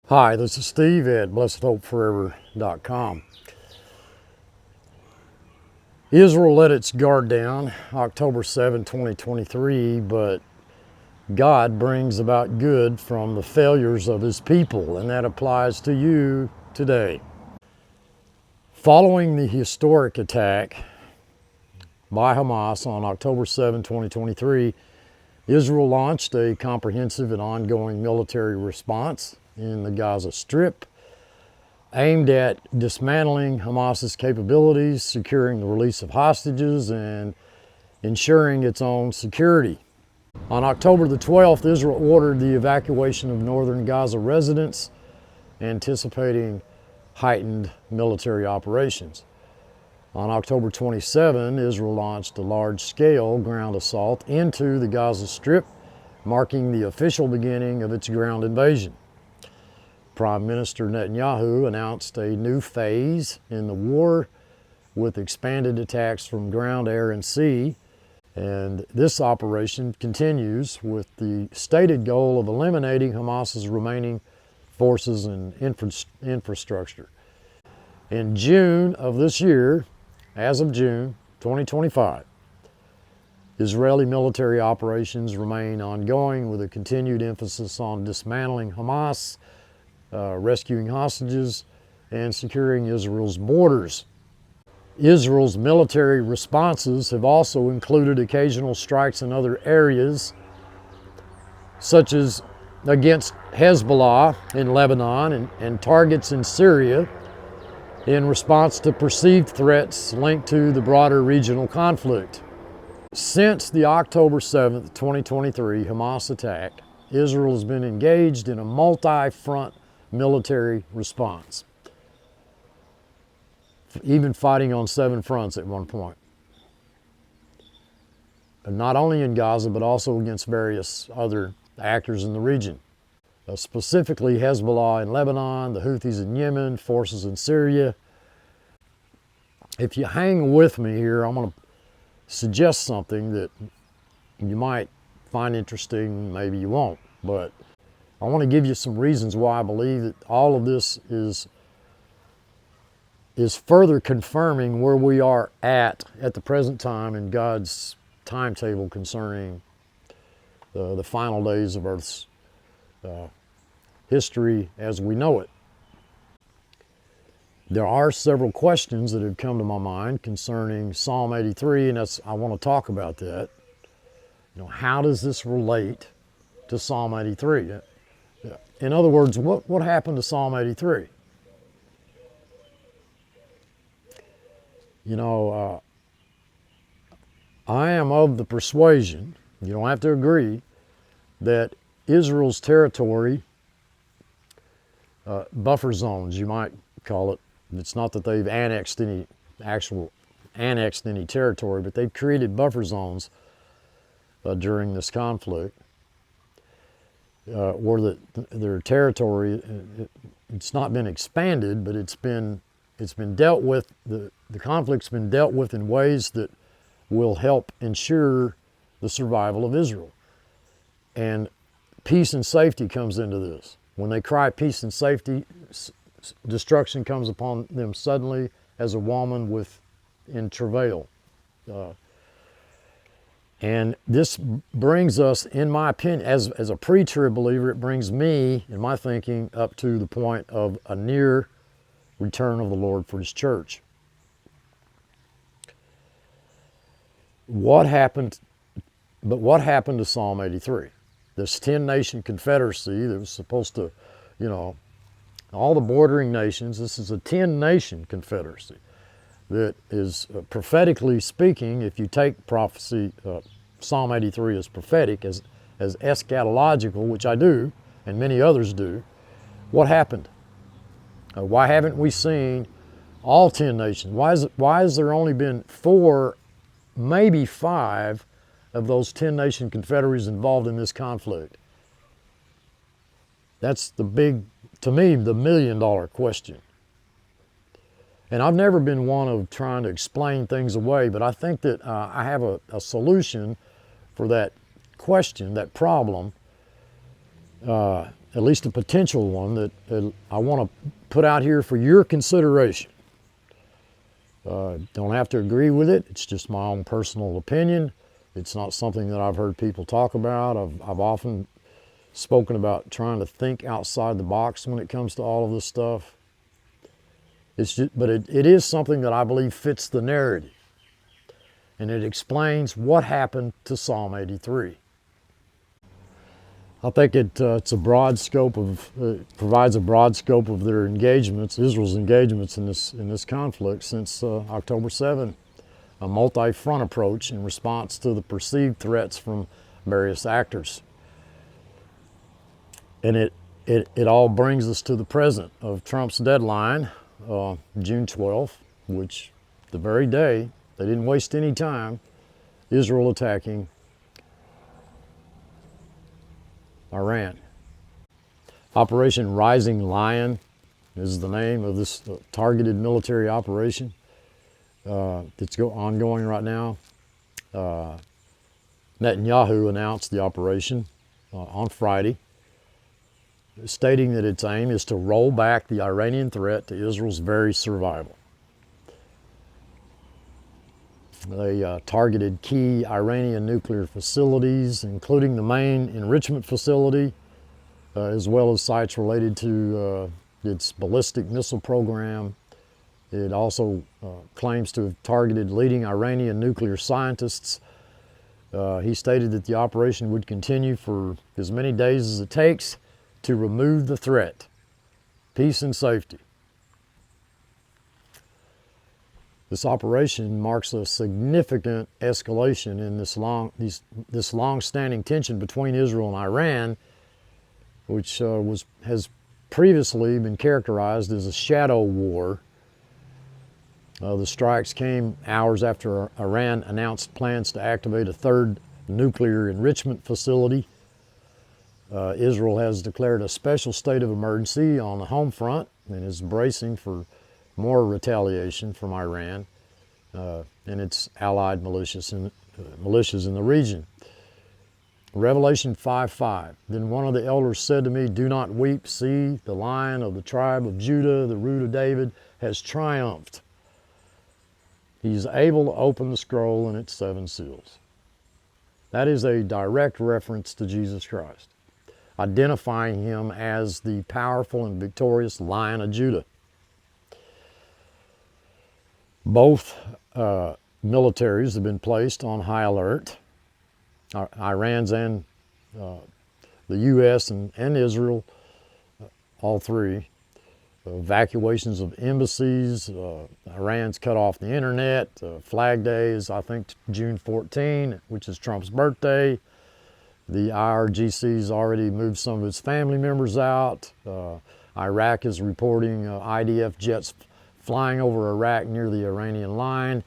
Hi, this is Steve at blessedhopeforever.com. Israel let its guard down October 7, 2023, but God brings about good from the failures of his people, and that applies to you today. Following the historic attack by Hamas on October 7, 2023, Israel launched a comprehensive and ongoing military response in the Gaza Strip, aimed at dismantling Hamas's capabilities, securing the release of hostages, and ensuring its own security. On October the 12th, Israel ordered the evacuation of northern Gaza residents, anticipating heightened military operations. On October 27, Israel launched a large-scale ground assault into the Gaza Strip, marking the official beginning of its ground invasion. Prime Minister Netanyahu announced a new phase in the war with expanded attacks from ground, air, and sea. And this operation continues with the stated goal of eliminating Hamas's remaining forces and infrastructure. In June of this year, as of June 2025, Israeli military operations remain ongoing with a continued emphasis on dismantling Hamas, rescuing hostages, and securing Israel's borders. Israel's military responses have also included occasional strikes in other areas, such as against Hezbollah in Lebanon and targets in Syria, in response to perceived threats linked to the broader regional conflict. Since the October 7th, 2023 Hamas attack, Israel has been engaged in a multi-front military response, even fighting on 7 fronts at one point. And not only in Gaza, but also against various other actors in the region. Specifically Hezbollah in Lebanon, the Houthis in Yemen, forces in Syria. If you hang with me here, I'm going to suggest something that you might find interesting, maybe you won't, but I want to give you some reasons why I believe that all of this is further confirming where we are at the present time in God's timetable concerning the final days of Earth's history as we know it. There are several questions that have come to my mind concerning Psalm 83, and I want to talk about that. How does this relate to Psalm 83? In other words, what happened to Psalm 83? I am of the persuasion, you don't have to agree, that Israel's territory, buffer zones, you might call it. It's not that they've annexed any territory, but they've created buffer zones during this conflict, where their territory, it's not been expanded, but it's been dealt with. The conflict's been dealt with in ways that will help ensure the survival of Israel. And peace and safety comes into this. When they cry peace and safety, destruction comes upon them suddenly as a woman in travail. And this brings us, in my opinion, as a pre-trib believer, it brings me, in my thinking, up to the point of a near return of the Lord for his church. What happened to Psalm 83? This 10-nation confederacy that was supposed to, all the bordering nations, this is a 10-nation confederacy that is, prophetically speaking, if you take prophecy, Psalm 83 as prophetic, as eschatological, which I do, and many others do, what happened? Why haven't we seen all 10 nations? Why has there only been 4, maybe 5 of those 10-nation confederacies involved in this conflict? That's to me, the million-dollar question. And I've never been one of trying to explain things away, but I think that I have a solution for that question, that problem. And at least a potential one that I want to put out here for your consideration. Don't have to agree with it. It's just my own personal opinion. It's not something that I've heard people talk about. I've often spoken about trying to think outside the box when it comes to all of this stuff. But it is something that I believe fits the narrative. And it explains what happened to Psalm 83. I think it's a broad scope of, provides a broad scope of their engagements, Israel's engagements in this conflict since October 7, a multi-front approach in response to the perceived threats from various actors. And it all brings us to the present of Trump's deadline, June 12th, which the very day, they didn't waste any time, Israel attacking Iran. Operation Rising Lion is the name of this targeted military operation that's ongoing right now. Netanyahu announced the operation on Friday, stating that its aim is to roll back the Iranian threat to Israel's very survival. They targeted key Iranian nuclear facilities, including the main enrichment facility, as well as sites related to its ballistic missile program. It also claims to have targeted leading Iranian nuclear scientists. He stated that the operation would continue for as many days as it takes to remove the threat, peace and safety. This operation marks a significant escalation in this long-standing tension between Israel and Iran, which has previously been characterized as a shadow war. The strikes came hours after Iran announced plans to activate a third nuclear enrichment facility. Israel has declared a special state of emergency on the home front and is bracing for more retaliation from Iran and its allied militias in the region. Revelation 5:5. Then one of the elders said to me, "Do not weep. See, the Lion of the tribe of Judah, the Root of David, has triumphed. He is able to open the scroll and its 7 seals." That is a direct reference to Jesus Christ, identifying him as the powerful and victorious Lion of Judah. Both militaries have been placed on high alert. Iran's and the U.S. and Israel, all three. Evacuations of embassies. Iran's cut off the internet. Flag Day is, I think, June 14, which is Trump's birthday. The IRGC's already moved some of its family members out. Iraq is reporting IDF jets flying over Iraq near the Iranian line.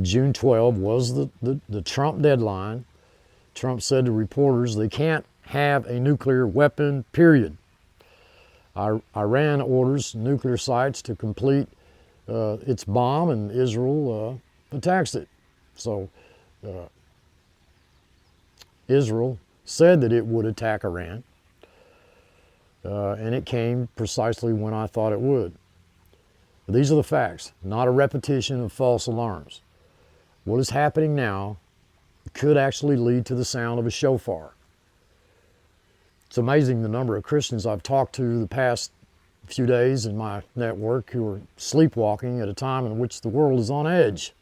June 12 was the Trump deadline. Trump said to reporters they can't have a nuclear weapon, period. Iran orders nuclear sites to complete its bomb, and Israel attacks it. So Israel said that it would attack Iran, and it came precisely when I thought it would. These are the facts, not a repetition of false alarms. What is happening now could actually lead to the sound of a shofar. It's amazing the number of Christians I've talked to the past few days in my network who are sleepwalking at a time in which the world is on edge.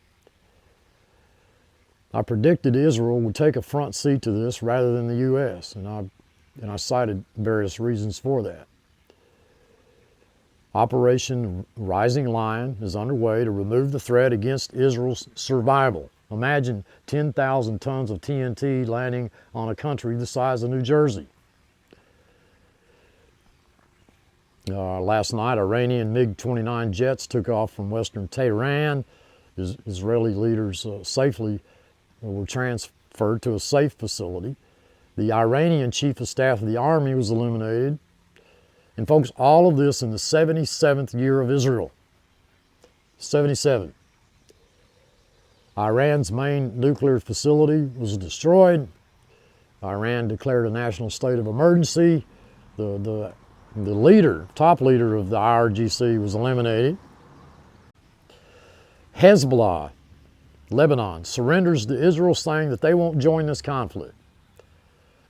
I predicted Israel would take a front seat to this rather than the U.S., and I cited various reasons for that. Operation Rising Lion is underway to remove the threat against Israel's survival. Imagine 10,000 tons of TNT landing on a country the size of New Jersey. Last night, Iranian MiG-29 jets took off from western Tehran. Israeli leaders safely were transferred to a safe facility. The Iranian chief of staff of the army was eliminated. And folks, all of this in the 77th year of Israel. 77. Iran's main nuclear facility was destroyed. Iran declared a national state of emergency. The leader, top leader of the IRGC was eliminated. Hezbollah, Lebanon, surrenders to Israel, saying that they won't join this conflict.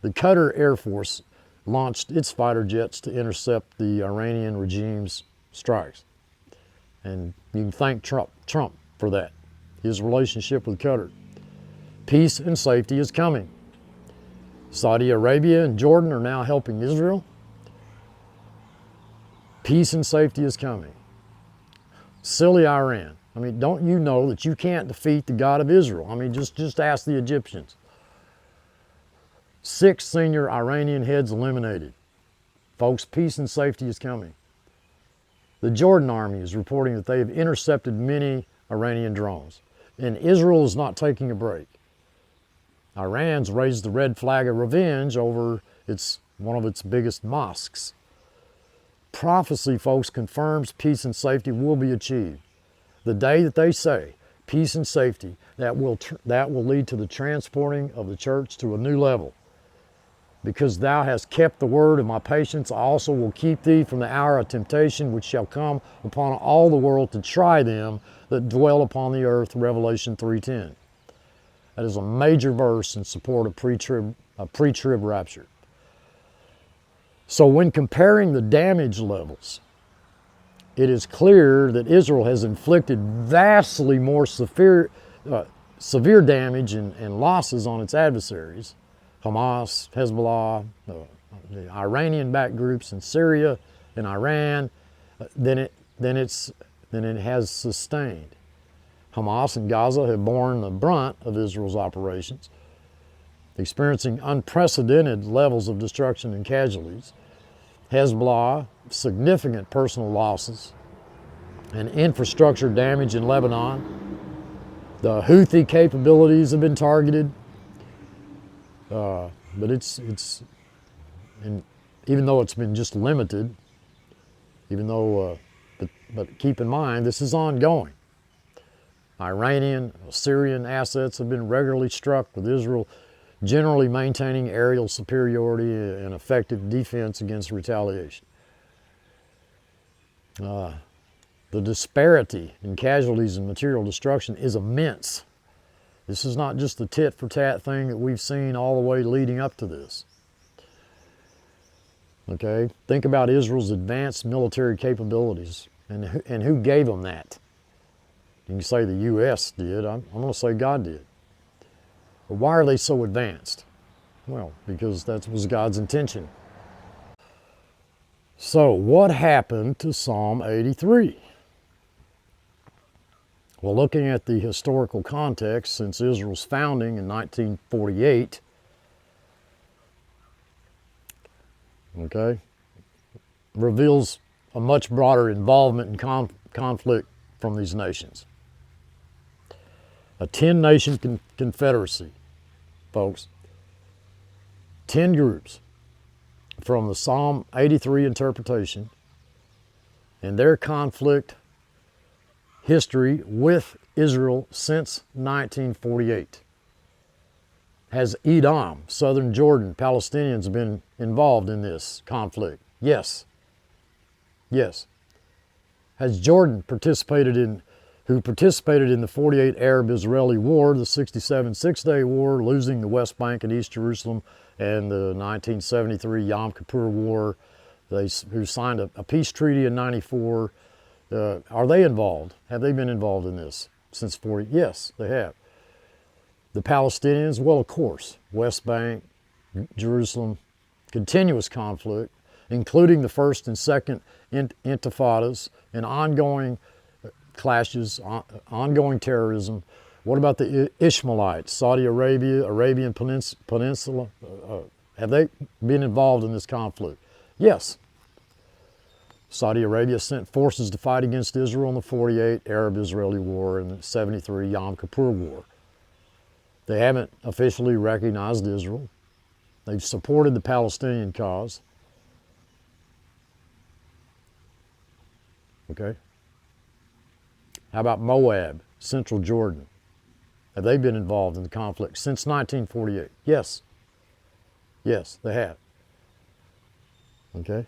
The Qatar Air Force launched its fighter jets to intercept the Iranian regime's strikes. And you can thank Trump for that, his relationship with Qatar. Peace and safety is coming. Saudi Arabia and Jordan are now helping Israel. Peace and safety is coming. Silly Iran. I mean, don't you know that you can't defeat the God of Israel? I mean, just ask the Egyptians. 6 senior Iranian heads eliminated. Folks, peace and safety is coming. The Jordan army is reporting that they have intercepted many Iranian drones. And Israel is not taking a break. Iran's raised the red flag of revenge over one of its biggest mosques. Prophecy, folks, confirms peace and safety will be achieved. The day that they say peace and safety, that will lead to the transporting of the church to a new level. Because thou hast kept the word of my patience, I also will keep thee from the hour of temptation which shall come upon all the world to try them that dwell upon the earth, Revelation 3:10. That is a major verse in support of pre-trib rapture. So when comparing the damage levels, it is clear that Israel has inflicted vastly more severe damage and losses on its adversaries, Hamas, Hezbollah, the Iranian-backed groups in Syria and Iran, than it has sustained. Hamas and Gaza have borne the brunt of Israel's operations, experiencing unprecedented levels of destruction and casualties. Hezbollah, significant personal losses and infrastructure damage in Lebanon. The Houthi capabilities have been targeted, but even though it's been just limited, but keep in mind this is ongoing. Iranian, Syrian assets have been regularly struck, with Israel generally maintaining aerial superiority and effective defense against retaliation. The disparity in casualties and material destruction is immense. This is not just the tit-for-tat thing that we've seen all the way leading up to this. Okay, think about Israel's advanced military capabilities and who gave them that. You can say the U.S. did. I'm going to say God did. But why are they so advanced? Well, because that was God's intention. So, what happened to Psalm 83? Well, looking at the historical context since Israel's founding in 1948, okay, reveals a much broader involvement in conflict from these nations. A 10-nation confederacy, folks. 10 groups from the Psalm 83 interpretation and their conflict history with Israel since 1948. Has Edom, southern Jordan, Palestinians been involved in this conflict? Yes. Yes. Has Jordan participated in the 48 Arab-Israeli War, the 67 Six-Day War, losing the West Bank and East Jerusalem, and the 1973 Yom Kippur War, who signed a peace treaty in 94. Are they involved? Have they been involved in this since 40? Yes, they have. The Palestinians, well, of course, West Bank, Jerusalem, continuous conflict, including the first and second intifadas and ongoing clashes, ongoing terrorism. What about the Ishmaelites, Saudi Arabia, Arabian Peninsula? Have they been involved in this conflict? Yes. Saudi Arabia sent forces to fight against Israel in the 48 Arab-Israeli War and the 73 Yom Kippur War. They haven't officially recognized Israel. They've supported the Palestinian cause. Okay. How about Moab, central Jordan? Have they been involved in the conflict since 1948? Yes. Yes, they have. Okay?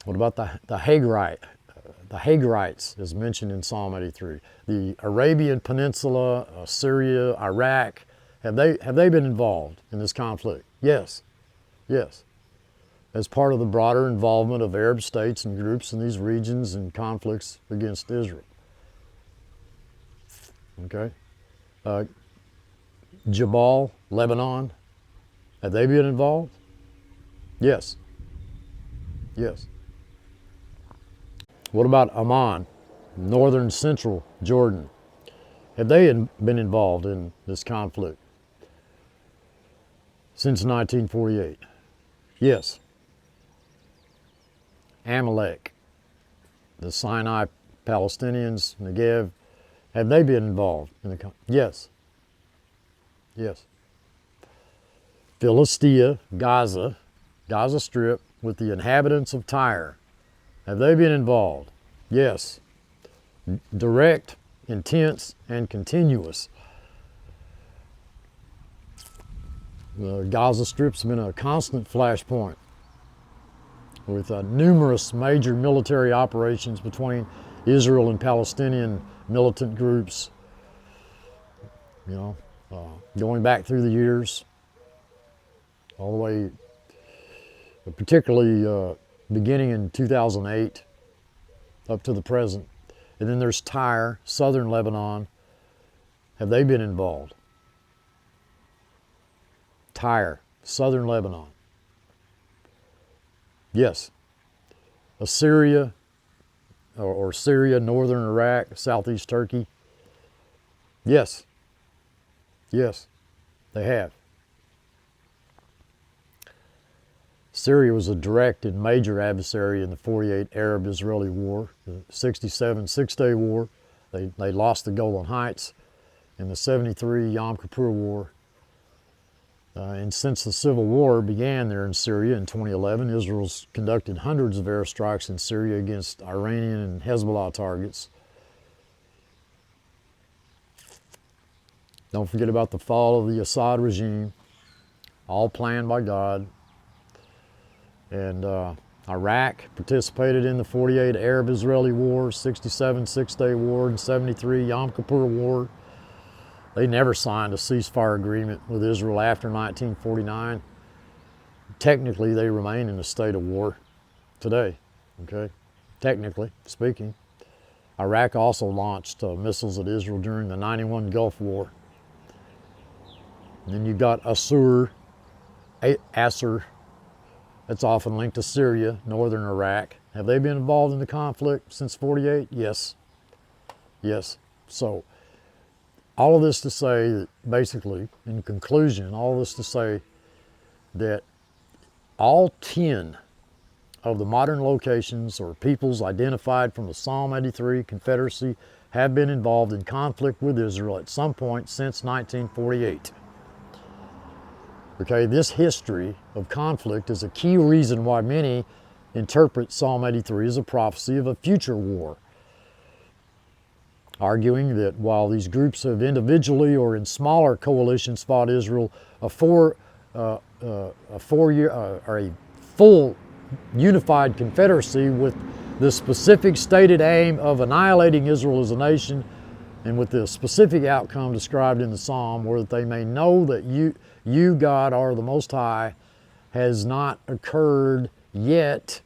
What about the Hagrites? The Hagrites is mentioned in Psalm 83. The Arabian Peninsula, Syria, Iraq, have they been involved in this conflict? Yes. Yes. As part of the broader involvement of Arab states and groups in these regions and conflicts against Israel. Okay? Jabal, Lebanon, have they been involved? Yes. Yes. What about Amman, northern central Jordan? Have they been involved in this conflict since 1948? Yes. Amalek, the Sinai Palestinians, Negev, have they been involved in the conflict? Yes. Yes. Philistia, Gaza Strip, with the inhabitants of Tyre, have they been involved? Yes. Direct, intense, and continuous. The Gaza Strip's been a constant flashpoint with numerous major military operations between Israel and Palestinian militant groups, going back through the years, all the way, particularly beginning in 2008 up to the present. And then there's Tyre, southern Lebanon. Have they been involved? Tyre, southern Lebanon. Yes. Assyria, or Syria, northern Iraq, southeast Turkey. Yes. Yes, they have. Syria was a direct and major adversary in the 48 Arab-Israeli War, the 67 Six-Day War. They lost the Golan Heights in the 73 Yom Kippur War. And since the civil war began there in Syria in 2011, Israel's conducted hundreds of airstrikes in Syria against Iranian and Hezbollah targets. Don't forget about the fall of the Assad regime, all planned by God. And Iraq participated in the 48 Arab-Israeli War, 67 Six-Day War, and 73 Yom Kippur War. They never signed a ceasefire agreement with Israel after 1949. Technically, they remain in a state of war today, okay? Technically speaking. Iraq also launched missiles at Israel during the 91 Gulf War. And then you've got Assur, that's often linked to Syria, northern Iraq. Have they been involved in the conflict since 48? Yes. Yes. So, all of this to say that basically, in conclusion, all this to say that all 10 of the modern locations or peoples identified from the Psalm 83 Confederacy have been involved in conflict with Israel at some point since 1948. Okay, this history of conflict is a key reason why many interpret Psalm 83 as a prophecy of a future war, arguing that while these groups have individually or in smaller coalitions fought Israel, a full unified confederacy with the specific stated aim of annihilating Israel as a nation, and with the specific outcome described in the Psalm, where that they may know that you, God, are the Most High, has not occurred yet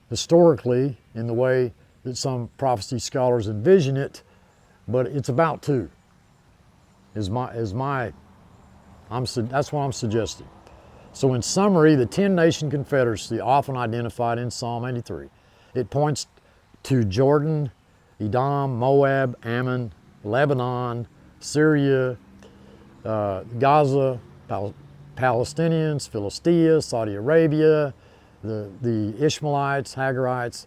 historically in the way that some prophecy scholars envision it, but it's about to. That's what I'm suggesting. So in summary, the 10-nation confederacy often identified in Psalm 83, it points to Jordan, Edom, Moab, Ammon, Lebanon, Syria, Gaza, Palestinians, Philistia, Saudi Arabia, the Ishmaelites, Hagarites,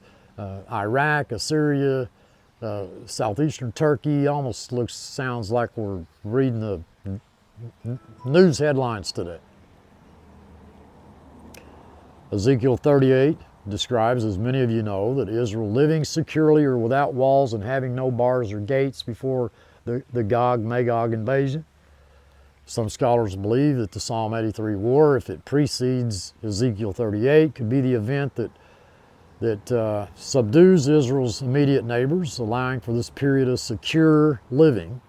Iraq, Assyria, southeastern Turkey. Almost sounds like we're reading the news headlines today. Ezekiel 38 describes, as many of you know, that Israel living securely or without walls and having no bars or gates before the Gog-Magog invasion. Some scholars believe that the Psalm 83 war, if it precedes Ezekiel 38, could be the event that subdues Israel's immediate neighbors, allowing for this period of secure living.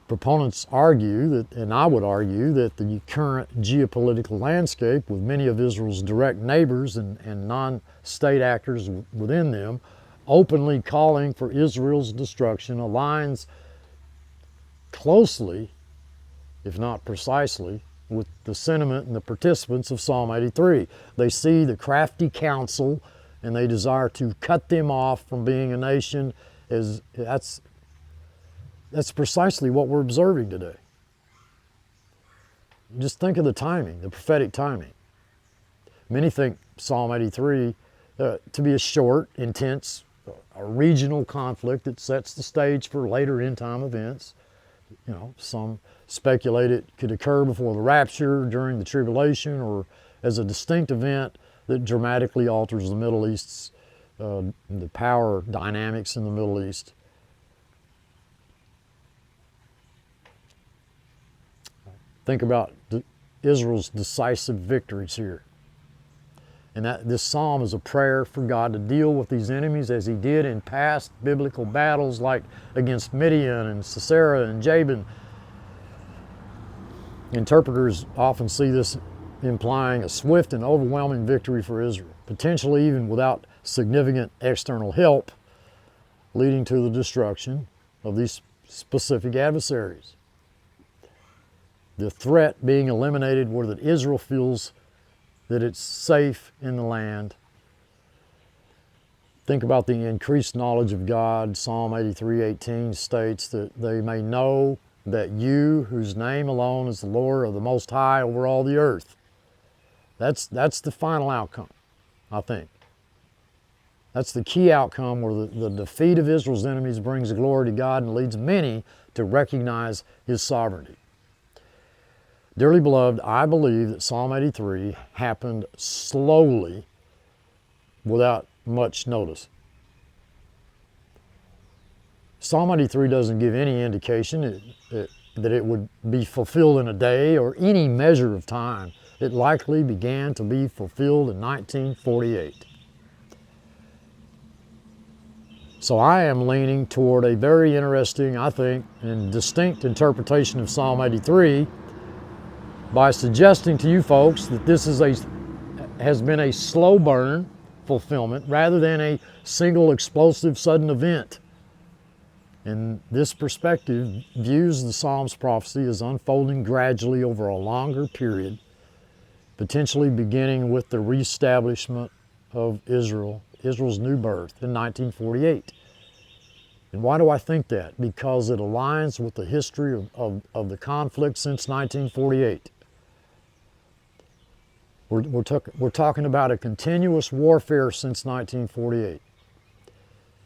Proponents argue that, and I would argue, that the current geopolitical landscape, with many of Israel's direct neighbors and non-state actors within them openly calling for Israel's destruction, aligns closely, if not precisely, with the sentiment and the participants of Psalm 83. They see the crafty counsel and they desire to cut them off from being a nation. That's precisely what we're observing today. Just think of the timing, the prophetic timing. Many think Psalm 83 to be a short, intense, a regional conflict that sets the stage for later end-time events. You know, some speculate it could occur before the rapture, during the tribulation, or as a distinct event that dramatically alters the Middle East's, the power dynamics in the Middle East. Think about Israel's decisive victories here. And that this psalm is a prayer for God to deal with these enemies as he did in past biblical battles, like against Midian and Sisera and Jabin. Interpreters often see this implying a swift and overwhelming victory for Israel, potentially even without significant external help, leading to the destruction of these specific adversaries. The threat being eliminated where that Israel feels that it's safe in the land. Think about the increased knowledge of God. Psalm 83:18 states that they may know that you, whose name alone is the Lord, are the Most High over all the earth. That's the final outcome, I think. That's the key outcome where the defeat of Israel's enemies brings glory to God and leads many to recognize his sovereignty. Dearly beloved, I believe that Psalm 83 happened slowly without much notice. Psalm 83 doesn't give any indication that it would be fulfilled in a day or any measure of time. It likely began to be fulfilled in 1948. So I am leaning toward a very interesting, I think, and distinct interpretation of Psalm 83 by suggesting to you folks that this has been a slow burn fulfillment rather than a single explosive sudden event. And this perspective views the Psalm's prophecy as unfolding gradually over a longer period, potentially beginning with the reestablishment of Israel's new birth in 1948. And why do I think that? Because it aligns with the history of the conflict since 1948. We're talking about a continuous warfare since 1948.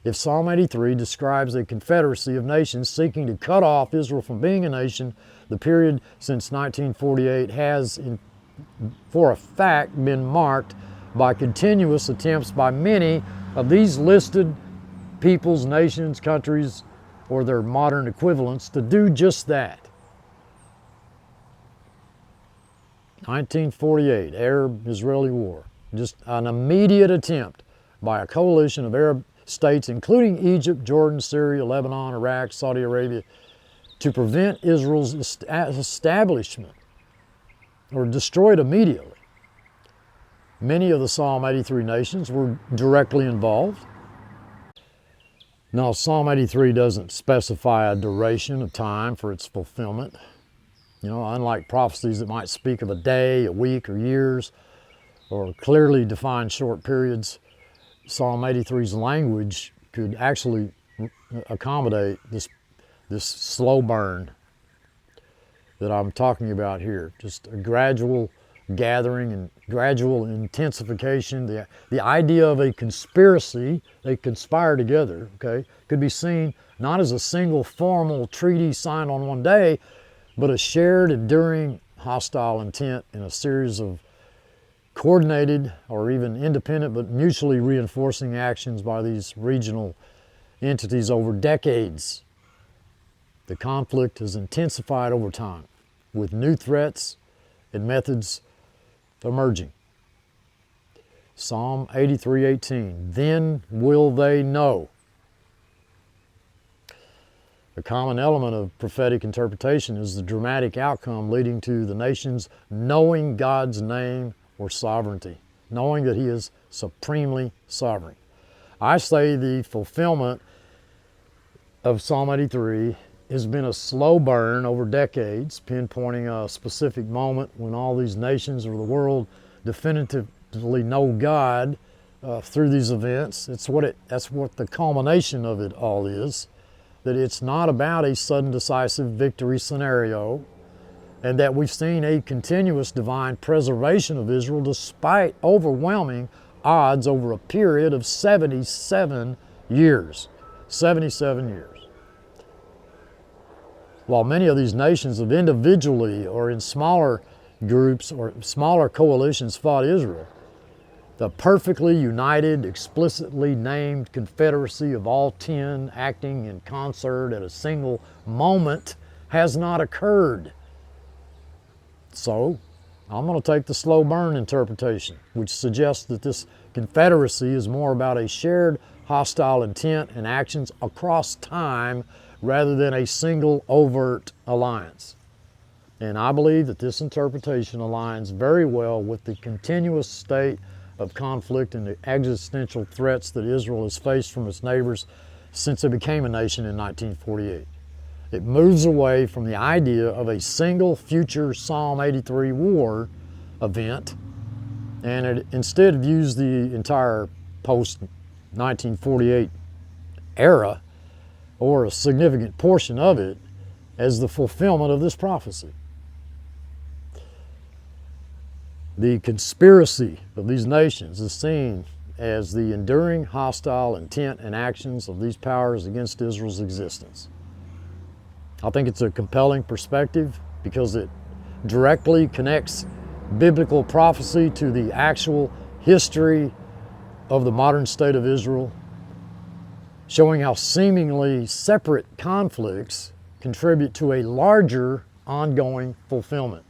If Psalm 83 describes a confederacy of nations seeking to cut off Israel from being a nation, the period since 1948 has, for a fact, been marked by continuous attempts by many of these listed peoples, nations, countries, or their modern equivalents to do just that. 1948, Arab-Israeli War, just an immediate attempt by a coalition of Arab states, including Egypt, Jordan, Syria, Lebanon, Iraq, Saudi Arabia, to prevent Israel's establishment or destroy it immediately. Many of the Psalm 83 nations were directly involved. Now, Psalm 83 doesn't specify a duration of time for its fulfillment. You know, unlike prophecies that might speak of a day, a week, or years, or clearly defined short periods, Psalm 83's language could actually accommodate this slow burn that I'm talking about here. Just a gradual gathering and gradual intensification. The idea of a conspiracy, they conspire together, okay, could be seen not as a single formal treaty signed on one day, but a shared, enduring, hostile intent in a series of coordinated or even independent but mutually reinforcing actions by these regional entities over decades. The conflict has intensified over time, with new threats and methods emerging. Psalm 83:18, then will they know. A common element of prophetic interpretation is the dramatic outcome leading to the nations knowing God's name or sovereignty, knowing that He is supremely sovereign. I say the fulfillment of Psalm 83 has been a slow burn over decades, pinpointing a specific moment when all these nations of the world definitively know God through these events. That's what the culmination of it all is. That it's not about a sudden decisive victory scenario, and that we've seen a continuous divine preservation of Israel despite overwhelming odds over a period of 77 years. 77 years. While many of these nations have individually or in smaller groups or smaller coalitions fought Israel, the perfectly united, explicitly named confederacy of all 10 acting in concert at a single moment has not occurred. So, I'm going to take the slow burn interpretation, which suggests that this confederacy is more about a shared hostile intent and actions across time rather than a single overt alliance. And I believe that this interpretation aligns very well with the continuous state of conflict and the existential threats that Israel has faced from its neighbors since it became a nation in 1948. It moves away from the idea of a single future Psalm 83 war event, and it instead views the entire post-1948 era, or a significant portion of it, as the fulfillment of this prophecy. The conspiracy of these nations is seen as the enduring hostile intent and actions of these powers against Israel's existence. I think it's a compelling perspective because it directly connects biblical prophecy to the actual history of the modern state of Israel, showing how seemingly separate conflicts contribute to a larger ongoing fulfillment.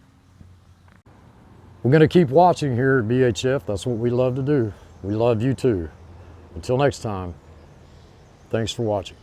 We're going to keep watching here at BHF. That's what we love to do. We love you too. Until next time, thanks for watching.